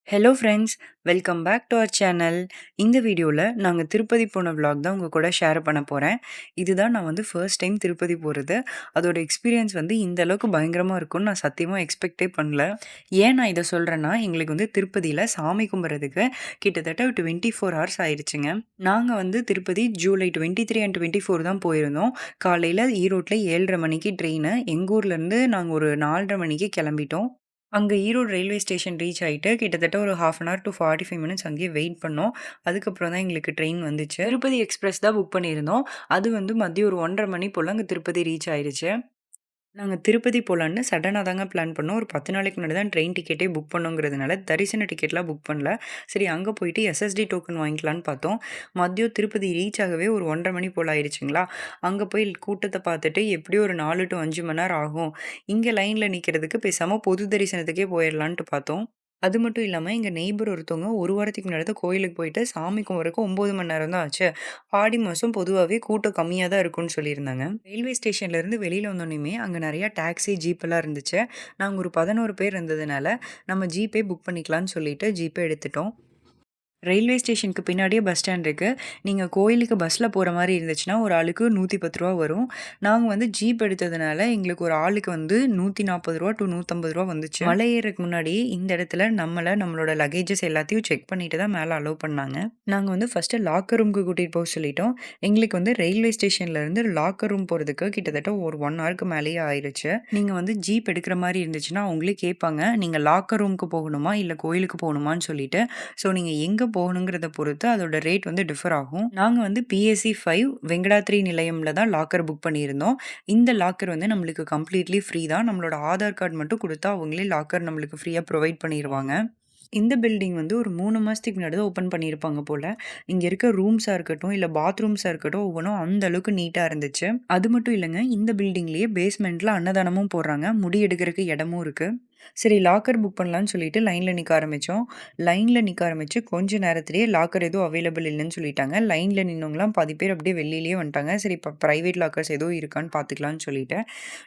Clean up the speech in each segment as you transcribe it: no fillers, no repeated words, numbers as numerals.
Hello friends, welcome back to our channel. இந்த வீடியோவில் நாங்கள் திருப்பதி போன vlog தான் உங்கள் கூட ஷேர் பண்ண போகிறேன். இதுதான் நான் ஃபர்ஸ்ட் டைம் திருப்பதி போகிறது. அதோட எக்ஸ்பீரியன்ஸ் இந்த அளவுக்கு பயங்கரமாக இருக்கும்னு நான் சத்தியமாக எக்ஸ்பெக்டே பண்ணல. ஏன் நான் இதை சொல்கிறேன்னா, எங்களுக்கு திருப்பதியில் சாமி கும்பிட்றதுக்கு கிட்டத்தட்ட 24 ஹவர்ஸ் ஆயிடுச்சுங்க. நாங்கள் திருப்பதி ஜூலை 23 அண்ட் 24 தான் போயிருந்தோம். காலையில் ஈரோட்டில் 7:30 மணிக்கு ட்ரெயின். எங்கள் ஊர்லேருந்து நாங்கள் ஒரு 4:30 மணிக்கு கிளம்பிட்டோம். அங்க ஈரோடு ரயில்வே ஸ்டேஷன் ரீச் ஆயிட்டு, கிட்டத்தட்ட ஒரு 1/2 அன் ஹவர் டூ 45 மினிட்ஸ் அங்கேயே வெயிட் பண்ணோம். அதுக்கப்புறம் தான் எங்களுக்கு ட்ரெயின் வந்துச்சு. திருப்பதி எக்ஸ்பிரஸ் தான் புக் பண்ணியிருந்தோம். அது மதியம் ஒரு 1:30 மணி போல அங்க திருப்பதி ரீச் ஆயிருச்சு. நாங்க திருப்பதி போலான்னு சடனா தாங்க பிளான் பண்ணோம். ஒரு 10 நாளைக்கு முன்னாடி தான் ட்ரெயின் டிக்கெட்டே புக் பண்ணோங்கிறதுனால, தரிசன டிக்கெட்லாம் புக் பண்ணல. சரி அங்க போயிட்டு எஸ்எஸ்டி டோக்கன் வாங்கிக்கலான்னு பார்த்தோம். மதியம் திருப்பதி ரீச் ஆகவே ஒரு 1:30 மணி போல ஆயிருச்சுங்களா. அங்க போய் கூட்டத்த பார்த்துட்டு எப்படியும் ஒரு 4 டூ 5 மணி நேரம் ஆகும். இங்க லைன்ல நிக்கிறதுக்கு பேசாம பொது தரிசனத்துக்கே போயிரலான்ட்டு பார்த்தோம். அது மட்டும் இல்லாம எங்க நெய்பர் ஒருத்தவங்க 1 வாரத்துக்கு முன்னாடி தான் கோயிலுக்கு போயிட்டு சாமி கும்பிட்றதுக்கு 9 மணி நேரம் தான் ஆச்சு. ஆடி மாசம் பொதுவாவே கூட்டம் கம்மியா தான் இருக்கும்னு சொல்லியிருந்தாங்க. ரயில்வே ஸ்டேஷன்ல இருந்து வெளியில வந்தோனயுமே அங்க நெறைய டாக்ஸி, ஜீப் எல்லாம் இருந்துச்சு. நாங்க ஒரு 11 பேர் இருந்ததுனால, நம்ம ஜீப்பே புக் பண்ணிக்கலாம்னு சொல்லிட்டு ஜீப்பே எடுத்துட்டோம். ரயில்வே ஸ்டேஷனுக்கு பின்னாடியே பஸ் ஸ்டாண்ட் இருக்கு. நீங்க கோயிலுக்கு பஸ்ல போற மாரி இருந்துச்சுன்னா, ஒரு ஆளுக்கு ரூ. 110 வரும். நாங்க ஜீப் எடுத்ததுனால எங்களுக்கு ஒரு ஆளுக்கு ரூ. 140 டூ ரூ. 150 வந்துச்சு. மலை ஏறதுக்கு முன்னாடி இந்த இடத்துல நம்மளோட லக்கேஜஸ் எல்லாத்தையும் செக் பண்ணிட்டு தான் மேல அலோவ் பண்ணாங்க. நாங்க ஃபர்ஸ்ட்டு லாக்கர் ரூம்க்கு கூட்டிட்டு போக சொல்லிட்டோம். எங்களுக்கு ரயில்வே ஸ்டேஷன்ல இருந்து லாக்கர் ரூம் போறதுக்கு கிட்டத்தட்ட ஒரு 1 ஹவருக்கு மேலேயே ஆயிருச்சு. நீங்க ஜீப் எடுக்கிற மாரி இருந்துச்சுன்னா, அவங்களே கேட்பாங்க. நீங்க லாக்கர் ரூம்க்கு போகணுமா? இல்ல கோயிலுக்கு போகணுமான்னு சொல்லிட்டு. ஸோ நீங்க எங்க போகணுங்கிறத பொறுத்து அதோட ரேட் டிஃபர் ஆகும். நாங்க பிஎஸ்சி 5 வெங்கடாத்ரி நிலையம்ல தான் லாக்கர் புக் பண்ணியிருந்தோம். இந்த லாக்கர் நம்மளுக்கு கம்ப்ளீட்லி ஃப்ரீ தான். நம்மளோட ஆதார் கார்டு மட்டும் குடுத்தா அவங்களே லாக்கர் நம்மளுக்கு ஃப்ரீயா ப்ரொவைட் பண்ணிருவாங்க. இந்த பில்டிங் ஒரு 3 மாசத்துக்கு முன்னாடி தான் ஓப்பன் பண்ணியிருப்பாங்க போல. இங்க இருக்க ரூம்ஸா இருக்கட்டும், இல்ல பாத்ரூம்ஸா இருக்கட்டும், ஒவ்வொன்னும் அந்த அளவுக்கு நீட்டா இருந்துச்சு. அது மட்டும் இல்லங்க, இந்த பில்டிங்லயே பேஸ்மெண்ட்ல அன்னதானமும் போடுறாங்க. முடி எடுக்கிறதுக்கு இடமும் இருக்கு. சரி லாக்கர் புக் பண்ணலான்னு சொல்லிட்டு லைன்ல நிக்க ஆரம்பிச்சோம். லைன்ல நிக்க ஆரம்பிச்சு கொஞ்ச நேரத்திலேயே லாக்கர் எதுவும் அவைலபிள் இல்லன்னு சொல்லிட்டாங்க. லைன்ல நின்னவங்கலாம் பாதி பேர் அப்படியே வெளியிலேயே வந்துட்டாங்க. சரி இப்ப பிரைவேட் லாக்கர்ஸ் எதுவும் இருக்கான்னு பார்த்துக்கலான்னு சொல்லிட்டு,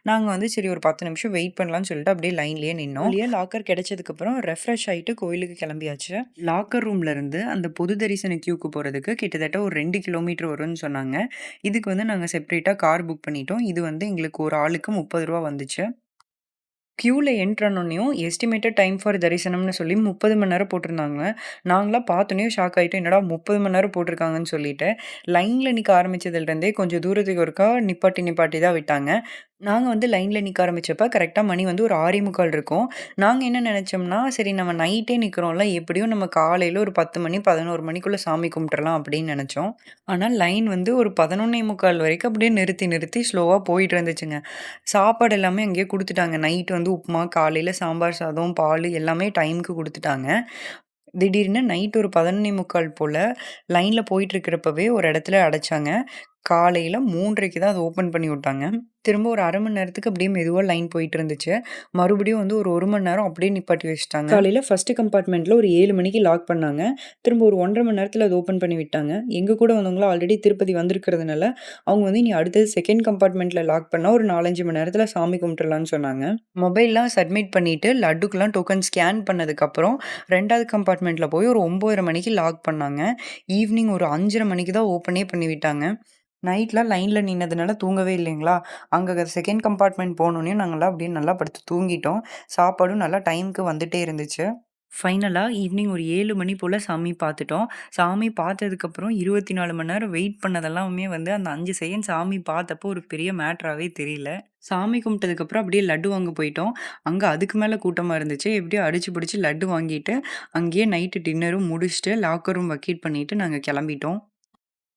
நாங்க சரி ஒரு 10 நிமிஷம் வெயிட் பண்ணலான்னு சொல்லிட்டு அப்படியே லைன்லயே நின்னோம். வெளிய லாக்கர் கிடைச்சதுக்கப்புறம் ரெஃப்ரெஷ் ஆயிட்டு கோயிலுக்கு கிளம்பியாச்சு. லாக்கர் ரூம்ல இருந்து அந்த பொது தரிசன கியூக்கு போறதுக்கு கிட்டத்தட்ட ஒரு 2 கிலோமீட்டர் வரும்னு சொன்னாங்க. இதுக்கு நாங்க செப்பரேட்டா கார் புக் பண்ணிட்டோம். இது எங்களுக்கு ஒரு ஆளுக்கு ரூ. 30 வந்துச்சு. கியூல என்டர் ஆனோனயும் எஸ்டிமேட்டட் டைம் ஃபார் தரிசனம்னு சொல்லி 30 மணி நேரம் போட்டிருந்தாங்க. நாங்கலாம் பார்த்தோனே ஷாக் ஆயிட்டோம். என்னடா 30 மணி நேரம் போட்டிருக்காங்கன்னு சொல்லிட்டு. லைன்ல நிக்க ஆரம்பிச்சதுலருந்தே கொஞ்சம் தூரத்துக்கு ஒருக்கா நிப்பாட்டி நிப்பாட்டி தான் விட்டாங்க. நாங்க லைன்ல நிக்க ஆரம்பிச்சப்ப கரெக்ட்டா மணி ஒரு 6:45 இருக்கும். நாங்க என்ன நெனச்சோம்னா, சரி நம்ம நைட்டே நிக்கிறோம்ல, எப்படியும் நம்ம காலையில ஒரு 10 மணி, 11 மணிக்குள்ள சாமி கும்பிட்டுறலாம் அப்படின்னு நெனச்சோம். ஆனா லைன் ஒரு 11:45 வரைக்கும் அப்படியே நிறுத்தி நிறுத்தி ஸ்லோவா போயிட்டு இருந்துச்சுங்க. சாப்பாடு எல்லாமே அங்கேயே குடுத்துட்டாங்க. நைட் உப்புமா, காலையில சாம்பார் சாதம், பாலு எல்லாமே டைம்க்கு குடுத்துட்டாங்க. திடீர்னு நைட் ஒரு 11:45 போல லைன்ல போயிட்டு இருக்கிறப்பவே ஒரு இடத்துல அடைச்சாங்க. காலையில 3:30க்கு தான் அத ஓப்பன் பண்ணி விட்டாங்க. திரும்ப ஒரு 1/2 மணி நேரத்துக்கு அப்படியே மெதுவா லைன் போயிட்டு இருந்துச்சு. மறுபடியும் ஒரு 1 மணி நேரம் அப்படியே நிப்பாட்டி வச்சுட்டாங்க. காலையில ஃபர்ஸ்ட் கம்பார்ட்மெண்ட்ல ஒரு 7 மணிக்கு லாக் பண்ணாங்க. திரும்ப ஒரு 1 1/2 மணி நேரத்துல அத ஓப்பன் பண்ணி விட்டாங்க. எங்க கூட வந்தவங்கலாம் ஆல்ரெடி திருப்பதி வந்திருக்கிறதுனால, அவங்க இனி அடுத்தது செகண்ட் கம்பார்ட்மெண்ட்ல லாக் பண்ணா ஒரு 4, 5 மணி நேரத்துல சாமி கும்பிட்டுறலாம்னு சொன்னாங்க. மொபைல்லாம் சப்மிட் பண்ணிட்டு லட்டுக்குலாம் டோக்கன் ஸ்கேன் பண்ணதுக்கப்புறம் 2வது கம்பார்ட்மெண்ட்ல போய் ஒரு 9:30 மணிக்கு லாக் பண்ணாங்க. ஈவினிங் ஒரு 5:30 மணிக்கு தான் ஓப்பனே பண்ணி விட்டாங்க. நைட்லாம் லைன்ல நின்னதுனால தூங்கவே இல்லைங்களா, அங்க செகண்ட் கம்பார்ட்மெண்ட் போனோனயும் நாங்கலாம் அப்படியே நல்லா படுத்து தூங்கிட்டோம். சாப்பாடும் நல்லா டைம்க்கு வந்துட்டே இருந்துச்சு. ஃபைனலா ஈவினிங் ஒரு 7 மணி போல சாமி பார்த்துட்டோம். சாமி பார்த்ததுக்கப்புறம் 24 மணி நேரம் வெயிட் பண்ணதெல்லாமே அந்த 5 செகண்ட் சாமி பார்த்தப்போ ஒரு பெரிய மேட்டராவே தெரியல. சாமி கும்பிட்டதுக்கப்புறம் அப்படியே லட்டு வாங்க போயிட்டோம். அங்க அதுக்கு மேல கூட்டமா இருந்துச்சு. எப்படியோ அடிச்சு புடிச்சு லட்டு வாங்கிட்டு, அங்கேயே நைட்டு டின்னரும் முடிச்சுட்டு, லாக்கர் ரூம் வக்கேட் பண்ணிட்டு நாங்க கிளம்பிட்டோம்.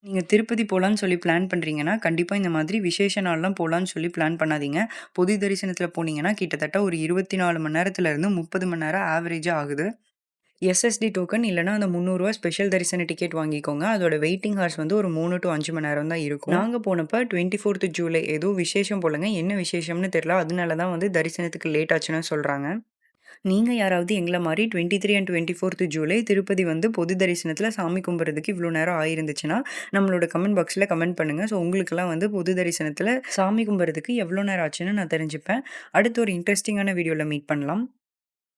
நீங்க திருப்பதி போலான்னு சொல்லி பிளான் பண்றீங்கன்னா, கண்டிப்பா இந்த மாதிரி விசேஷ நாள்லாம் போலான்னு சொல்லி பிளான் பண்ணாதீங்க. பொது தரிசனத்தில போனீங்கன்னா, கிட்டத்தட்ட ஒரு 24 மணி நேரத்திலருந்து 30 மணி நேரம் ஆவரேஜா ஆகுது. எஸ்எஸ்டி டோக்கன் இல்லன்னா அந்த ரூ. 300 ஸ்பெஷல் தரிசன டிக்கெட் வாங்கிக்கோங்க. அதோட வெயிட்டிங் ஹார்ஸ் ஒரு 3 டூ 5 மணி நேரம் தான் இருக்கும். நாங்க போனப்ப 24த் ஜூலை ஏதோ விசேஷம் போலங்க. என்ன விசேஷம்னு தெரியல. அதனால தான் தரிசனத்துக்கு லேட் ஆச்சுன்னு சொல்றாங்க. நீங்க யாராவது எங்கள மாரி 23 அண்ட் 24த் ஜூலை திருப்பதி பொது தரிசனத்தில சாமி கும்பிட்றதுக்கு இவ்ளோ நேரம் ஆயிருந்துச்சுன்னா, நம்மளோட கமெண்ட் பாக்ஸ்ல கமெண்ட் பண்ணுங்க. ஸோ உங்களுக்கெல்லாம் பொது தரிசனத்தில சாமி கும்பிட்றதுக்கு எவ்ளோ நேரம் ஆச்சுன்னு நான் தெரிஞ்சுப்பேன். அடுத்து ஒரு இன்ட்ரஸ்டிங்கான வீடியோல மீட் பண்ணலாம்.